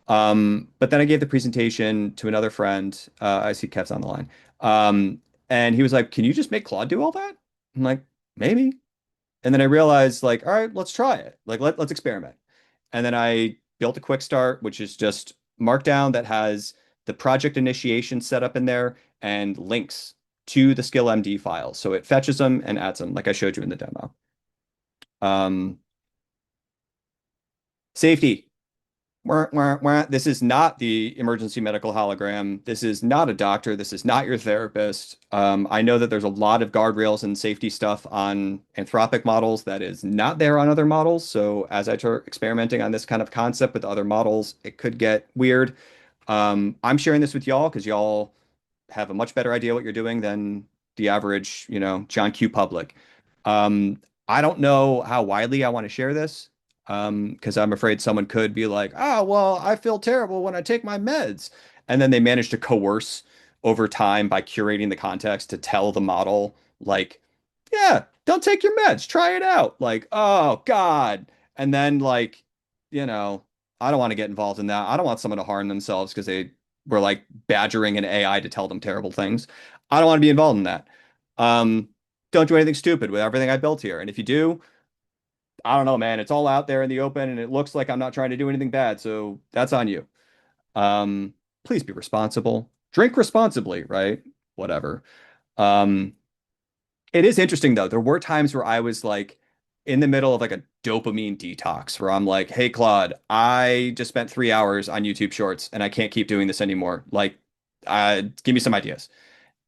But then I gave the presentation to another friend. I see Kev's on the line. Um, and he was like, can you just make Claude do all that? I'm like, maybe. And then I realized, like, all right, let's try it. Like, let's experiment. And then I built a quick start, which is just Markdown that has the project initiation set up in there and links to the skill MD files. So it fetches them and adds them, like I showed you in the demo. Um, Safety. Wah, wah, wah. This is not the emergency medical hologram. This is not a doctor. This is not your therapist. I know that there's a lot of guardrails and safety stuff on Anthropic models that is not there on other models. So as I start experimenting on this kind of concept with other models, it could get weird. I'm sharing this with y'all because y'all have a much better idea what you're doing than the average, John Q public. I don't know how widely I want to share this, because I'm afraid someone could be like, oh, well, I feel terrible when I take my meds. And then they manage to coerce over time by curating the context to tell the model, like, yeah, don't take your meds, try it out. Like, oh, God. And then, like, you know, I don't want to get involved in that. I don't want someone to harm themselves because they were like badgering an AI to tell them terrible things. I don't want to be involved in that. Um, don't do anything stupid with everything I built here. And if you do, I don't know, man. It's all out there in the open, and it looks like I'm not trying to do anything bad, so that's on you. Um, Please be responsible. Drink responsibly, right? Whatever. Um, it is interesting though. There were times where I was like in the middle of like a dopamine detox where I'm like, hey, Claude, I just spent 3 hours on YouTube Shorts and I can't keep doing this anymore. Like, give me some ideas.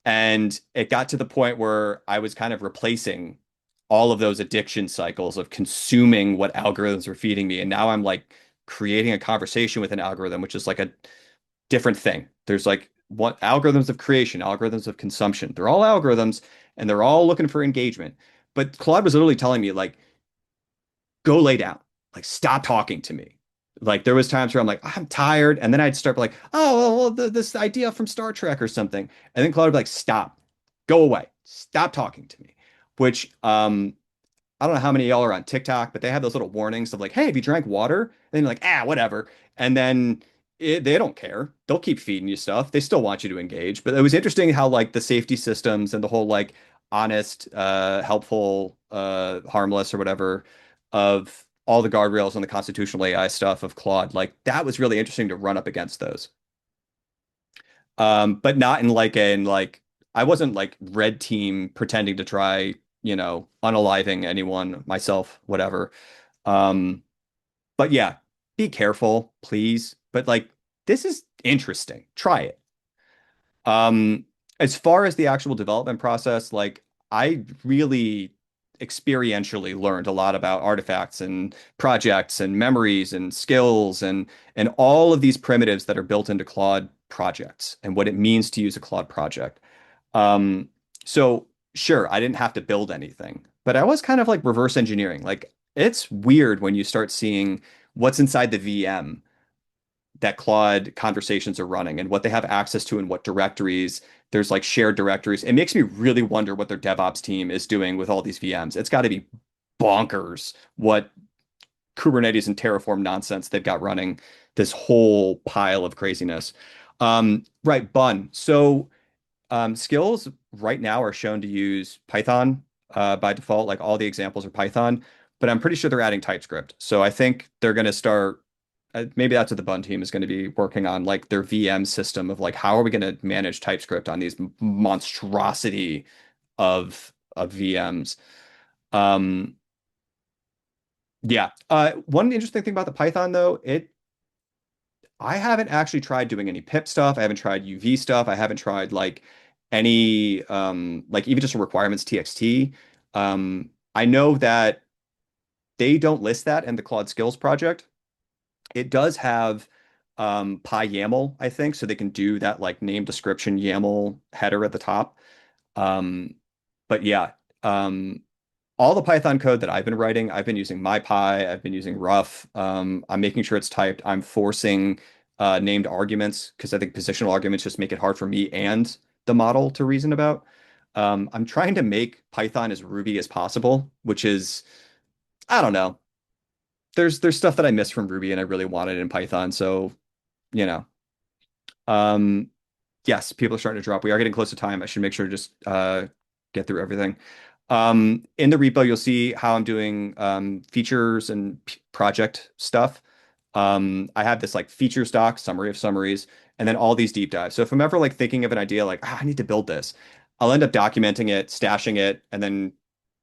And it got to the point where I was kind of replacing all of those addiction cycles of consuming what algorithms were feeding me. And now I'm like creating a conversation with an algorithm, which is like a different thing. There's like what algorithms of creation, algorithms of consumption. They're all algorithms and they're all looking for engagement. But Claude was literally telling me, like, go lay down, like, stop talking to me. Like, there was times where I'm like, I'm tired. And then I'd start like, oh, well, this idea from Star Trek or something. And then Claude would be like, stop, go away, stop talking to me, which, I don't know how many of y'all are on TikTok, but they have those little warnings of like, hey, have you drank water? And then you're like, whatever. And then they don't care. They'll keep feeding you stuff. They still want you to engage. But it was interesting how like the safety systems and the whole like honest, helpful, harmless or whatever of all the guardrails and the constitutional AI stuff of Claude, like that was really interesting to run up against those. But not in like I wasn't like red team pretending to try, unaliving anyone, myself, whatever. Um, but yeah, be careful, please. But like this is interesting. Try it. Um, as far as the actual development process, like I really experientially learned a lot about artifacts and projects and memories and skills and all of these primitives that are built into Claude projects and what it means to use a Claude project. Um, so sure, I didn't have to build anything, but I was kind of like reverse engineering. Like it's weird when you start seeing what's inside the VM that Claude conversations are running and what they have access to and what directories. There's like shared directories. It makes me really wonder what their DevOps team is doing with all these VMs. It's got to be bonkers what Kubernetes and Terraform nonsense they've got running this whole pile of craziness. Right, Bun. So skills right now are shown to use Python by default. Like all the examples are Python, but I'm pretty sure they're adding TypeScript. So I think they're going to start. Maybe that's what the Bun team is going to be working on, like their VM system of like how are we going to manage TypeScript on these monstrosity of VMs. Um, yeah. One interesting thing about the Python though, I haven't actually tried doing any pip stuff. I haven't tried UV stuff. I haven't tried like any like even just a requirements TXT. I know that they don't list that in the Claude Skills project. It does have PyYAML, I think, so they can do that like name description YAML header at the top. Um, but yeah, um, all the Python code that I've been writing, I've been using MyPy, I've been using Rough. I'm making sure it's typed. I'm forcing named arguments because I think positional arguments just make it hard for me and the model to reason about. I'm trying to make Python as Ruby as possible, which is, I don't know. There's stuff that I miss from Ruby and I really want it in Python. So, you know. Um, yes, people are starting to drop. We are getting close to time. I should make sure to just get through everything. In the repo, you'll see how I'm doing features and project stuff. I have this like features doc, summary of summaries, and then all these deep dives. So if I'm ever like thinking of an idea like, I need to build this, I'll end up documenting it, stashing it, and then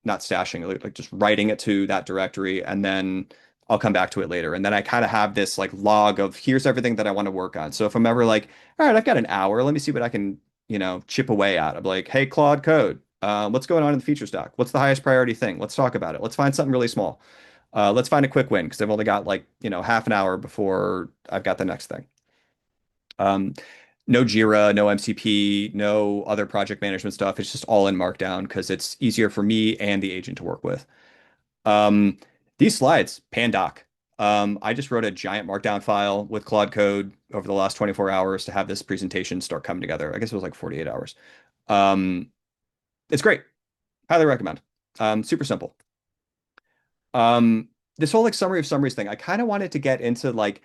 not stashing, like just writing it to that directory, and then I'll come back to it later. And then I kind of have this like log of here's everything that I want to work on. So if I'm ever like, all right, I've got an hour, let me see what I can, chip away at. I'm like, hey, Claude code, what's going on in the features doc? What's the highest priority thing? Let's talk about it. Let's find something really small. Let's find a quick win because I've only got like, half an hour before I've got the next thing. Um, no Jira, no MCP, no other project management stuff. It's just all in Markdown because it's easier for me and the agent to work with. Um, these slides, Pandoc. I just wrote a giant Markdown file with Claude Code over the last 24 hours to have this presentation start coming together. I guess it was like 48 hours. Um, it's great. Highly recommend. Super simple. Um, this whole like summary of summaries thing, I kind of wanted to get into like,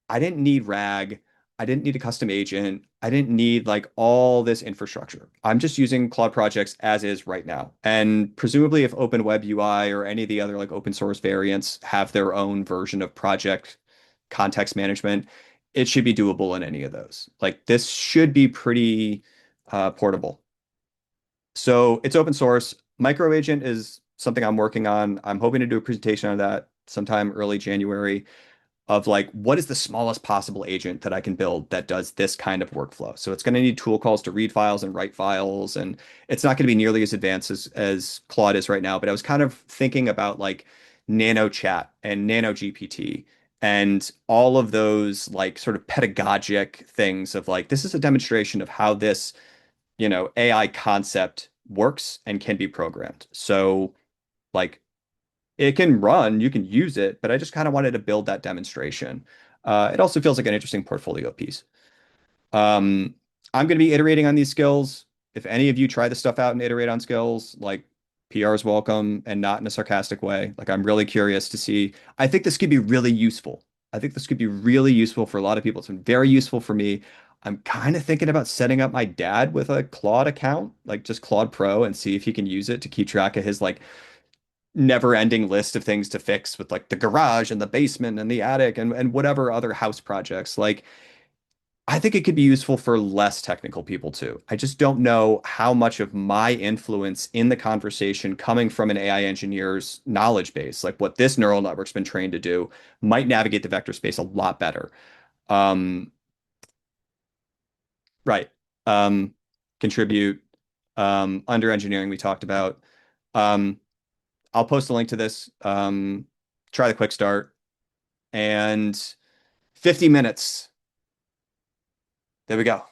I didn't need RAG. I didn't need a custom agent. I didn't need like all this infrastructure. I'm just using Claude projects as is right now. And presumably if Open Web UI or any of the other like open source variants have their own version of project context management, it should be doable in any of those. Like this should be pretty portable. So it's open source. Micro agent is something I'm working on. I'm hoping to do a presentation on that sometime early January of like what is the smallest possible agent that I can build that does this kind of workflow. So it's going to need tool calls to read files and write files, and it's not going to be nearly as advanced as Claude is right now. But I was kind of thinking about like Nano Chat and Nano GPT and all of those like sort of pedagogic things of like this is a demonstration of how this AI concept works and can be programmed. So like it can run, you can use it, but I just kind of wanted to build that demonstration. It also feels like an interesting portfolio piece. Um, I'm going to be iterating on these skills. If any of you try this stuff out and iterate on skills, like PR is welcome and not in a sarcastic way. Like I'm really curious to see. I think this could be really useful. I think this could be really useful for a lot of people. It's been very useful for me. I'm kind of thinking about setting up my dad with a Claude account, like just Claude Pro, and see if he can use it to keep track of his like never-ending list of things to fix with like the garage and the basement and the attic and whatever other house projects. Like I think it could be useful for less technical people too. I just don't know how much of my influence in the conversation coming from an AI engineer's knowledge base, like what this neural network's been trained to do, might navigate the vector space a lot better. Um, right. Um, contribute. Under engineering, we talked about. Um, I'll post a link to this. Try the quick start and 50 minutes. There we go.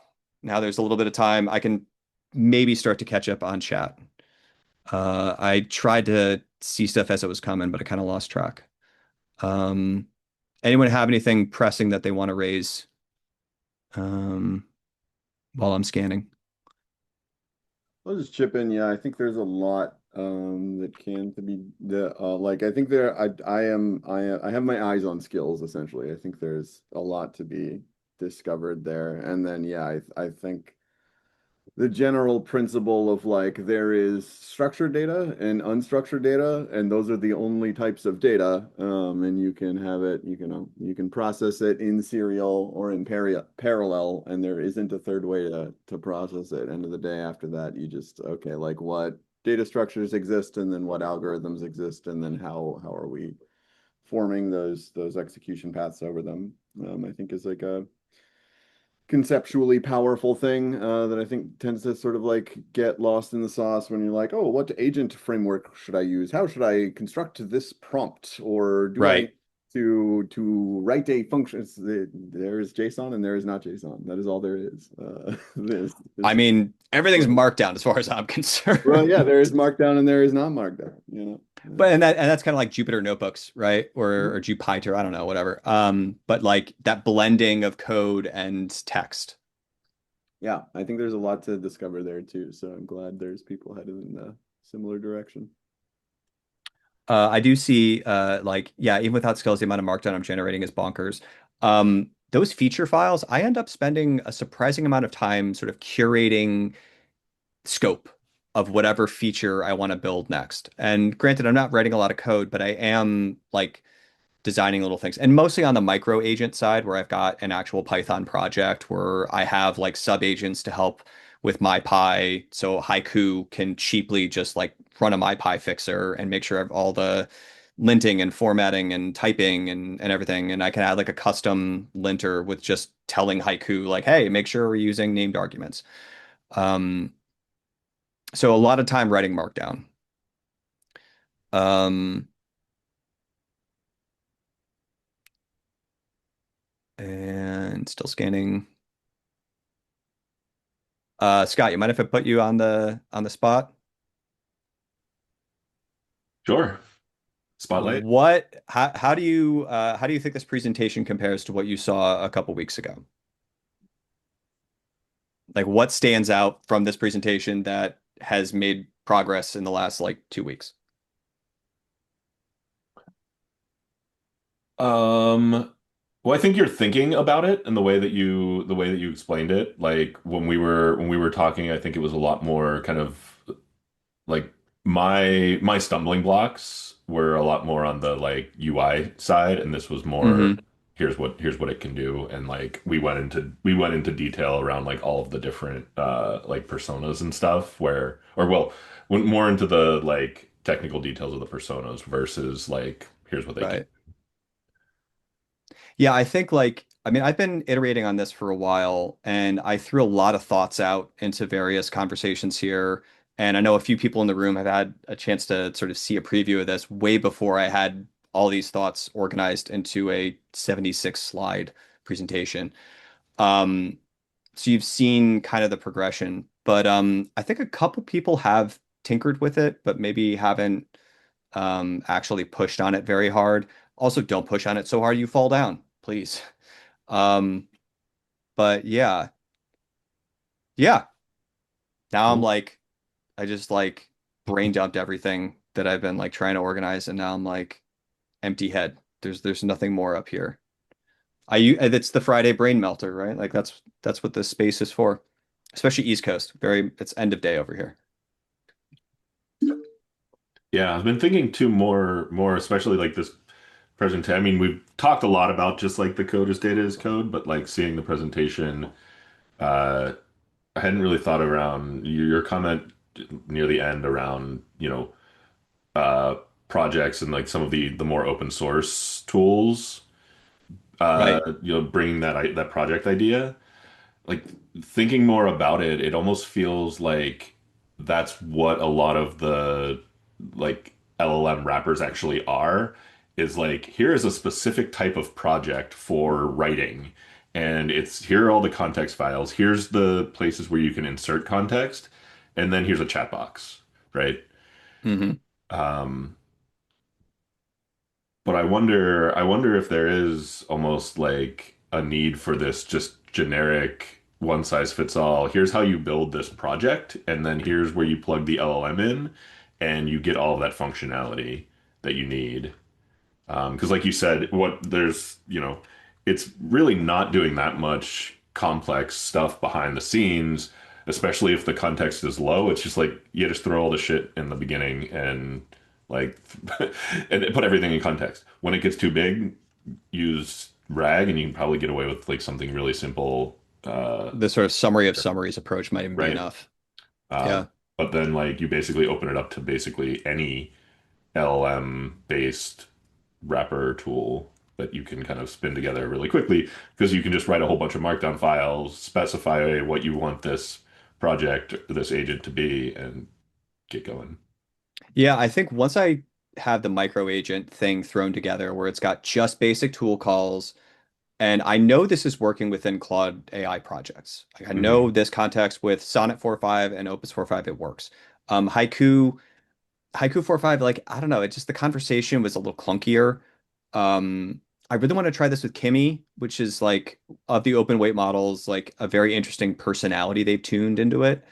Now there's a little bit of time. I can maybe start to catch up on chat. I tried to see stuff as it was coming, but I kind of lost track. Um, anyone have anything pressing that they want to raise um, while I'm scanning? I'll just chip in. Yeah, I think there's a lot that can to be the like I think there I have my eyes on skills essentially. I think there's a lot to be discovered there. And then yeah, I think the general principle of like there is structured data and unstructured data, and those are the only types of data. And you can have it, you can process it in serial or in parallel, and there isn't a third way to process it. End of the day, after that, you just okay, like what data structures exist, and then what algorithms exist, and then how are we forming those execution paths over them? I think is like a conceptually powerful thing that I think tends to sort of like get lost in the sauce when you're like, oh, what agent framework should I use? How should I construct this prompt? Or do I Right. to write a function. There is JSON and there is not JSON. That is all there is. This I is mean, everything's Markdown as far as I'm well, concerned. yeah, there is Markdown and there is not Markdown, you know. But that's kind of like Jupyter notebooks, right? Or Jupyter, I don't know, whatever. But like that blending of code and text. Yeah, I think there's a lot to discover there too. So I'm glad there's people headed in a similar direction. I do see like yeah, even without skills, the amount of Markdown I'm generating is bonkers. Those feature files, I end up spending a surprising amount of time sort of curating scope of whatever feature I want to build next. And granted, I'm not writing a lot of code, but I am like designing little things. And mostly on the micro agent side, where I've got an actual Python project where I have like sub agents to help with MyPy. So Haiku can cheaply just like run a MyPy fixer and make sure all the linting and formatting and typing and everything. And I can add like a custom linter with just telling Haiku, like, hey, make sure we're using named arguments. Um, so a lot of time writing Markdown. Um, and still scanning. Scott, you mind if I put you on the spot? Sure. Spotlight. How do you think this presentation compares to what you saw a couple weeks ago? Like what stands out from this presentation that has made progress in the last like 2 weeks? Um, well, I think you're thinking about it and the way that you explained it. Like when we were talking, I think it was a lot more kind of like my stumbling blocks were a lot more on the like UI side, and this was more Hmm. here's what it can do, and like we went into detail around like all of the different like personas and stuff where or well went more into the like technical details of the personas versus like here's what they can. Right. Yeah, I think like I mean I've been iterating on this for a while and I threw a lot of thoughts out into various conversations here. And I know a few people in the room have had a chance to sort of see a preview of this way before I had all these thoughts organized into a 76 slide presentation. Um, so you've seen kind of the progression, but I think a couple people have tinkered with it, but maybe haven't actually pushed on it very hard. Also, don't push on it so hard you fall down, please. Um, but yeah, yeah. Now I'm Cool. like, I just like brain dumped everything that I've been like trying to organize, and now I'm like empty head. There's nothing more up here. It's the Friday brain melter, right? Like that's what this space is for, especially East Coast. It's end of day over here. Yeah, I've been thinking too more especially like this presentation. I mean, we've talked a lot about just like the code as data as code, but like seeing the presentation, uh, I hadn't really thought around your comment near the end around, uh, projects and like some of the more open source tools, Right. bringing that project idea. Like thinking more about it, it almost feels like that's what a lot of the like LLM wrappers actually are, is like here is a specific type of project for writing, and it's here are all the context files, here's the places where you can insert context, and then here's a chat box, right? Hmm. Um, but I wonder if there is almost like a need for this just generic one size fits all. Here's how you build this project, and then here's where you plug the LLM in, and you get all of that functionality that you need. Because like you said, it's really not doing that much complex stuff behind the scenes, especially if the context is low. It's just like you just throw all the shit in the beginning and like and put everything in context. When it gets too big, use RAG and you can probably get away with like something really simple, The sort of summary of summaries approach might even be right? enough. Um, Yeah. but then like you basically open it up to basically any LLM based wrapper tool that you can kind of spin together really quickly because you can just write a whole bunch of markdown files, specify what you want this project, this agent to be, and get going. Yeah, I think once I have the micro agent thing thrown together where it's got just basic tool calls. And I know this is working within Claude AI projects. Like I know Hmm. this context with Sonnet 4.5 and Opus 4.5, it works. Haiku 4.5, like, I don't know, it just the conversation was a little clunkier. I really want to try this with Kimmy, which is like of the open weight models, like a very interesting personality they've tuned into it.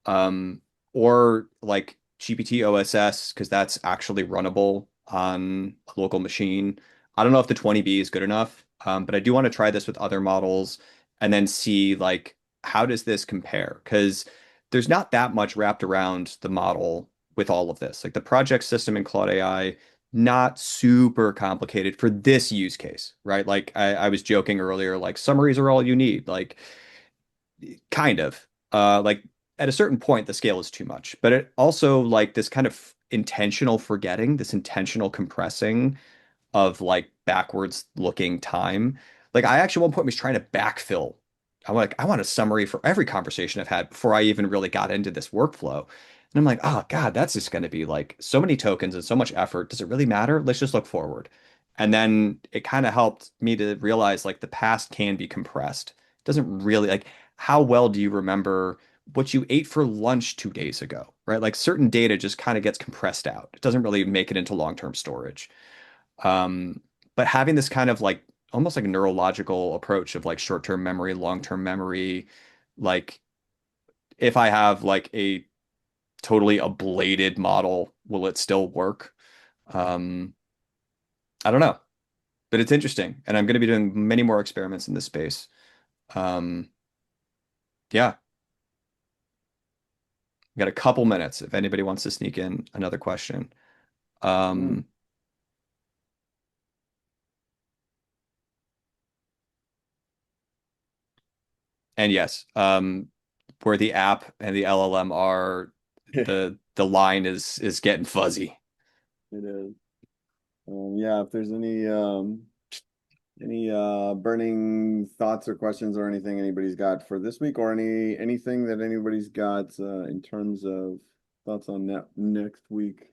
Um, or like GPT OSS, because that's actually runnable on a local machine. I don't know if the 20B is good enough, but I do want to try this with other models and then see like how does this compare? Because there's not that much wrapped around the model with all of this. Like the project system in Claude AI, not super complicated for this use case, right? Like I was joking earlier, like summaries are all you need. Like kind of. Like at a certain point, the scale is too much, but it also like this kind of intentional forgetting, this intentional compressing of like backwards looking time. Like I actually at one point was trying to backfill. I'm like, I want a summary for every conversation I've had before I even really got into this workflow. And I'm like, oh God, that's just going to be like so many tokens and so much effort. Does it really matter? Let's just look forward. And then it kind of helped me to realize like the past can be compressed. It doesn't really like how well do you remember what you ate for lunch 2 days ago, right? Like certain data just kind of gets compressed out. It doesn't really make it into long-term storage. Um, but having this kind of like almost like a neurological approach of like short-term memory, long-term memory, like if I have like a totally ablated model, will it still work? Um, I don't know, but it's interesting, and I'm going to be doing many more experiments in this space. Um, yeah, we got a couple minutes if anybody wants to sneak in another question. Mm. Um, and yes, where the app and the LLM are, It the line is getting fuzzy. is. Yeah, if there's any burning thoughts or questions or anything anybody's got for this week or anything that anybody's got in terms of thoughts on next week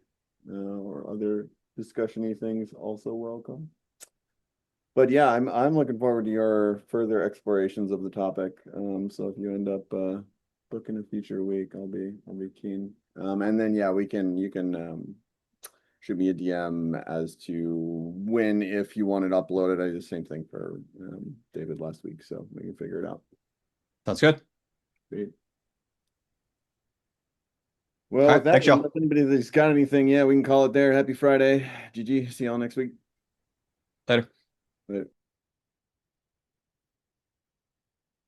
or other discussion-y things, also welcome. But yeah, I'm looking forward to your further explorations of the topic. So if you end up booking a future week, I'll be keen. And then yeah, you can shoot me a DM as to when, if you want it uploaded. I did the same thing for David last week, so we can figure it out. Sounds good. Great. All Well, with right, that, thanks, unless y'all. anybody's got anything, yeah, we can call it there. Happy Friday. GG. See y'all next week. Later. Later.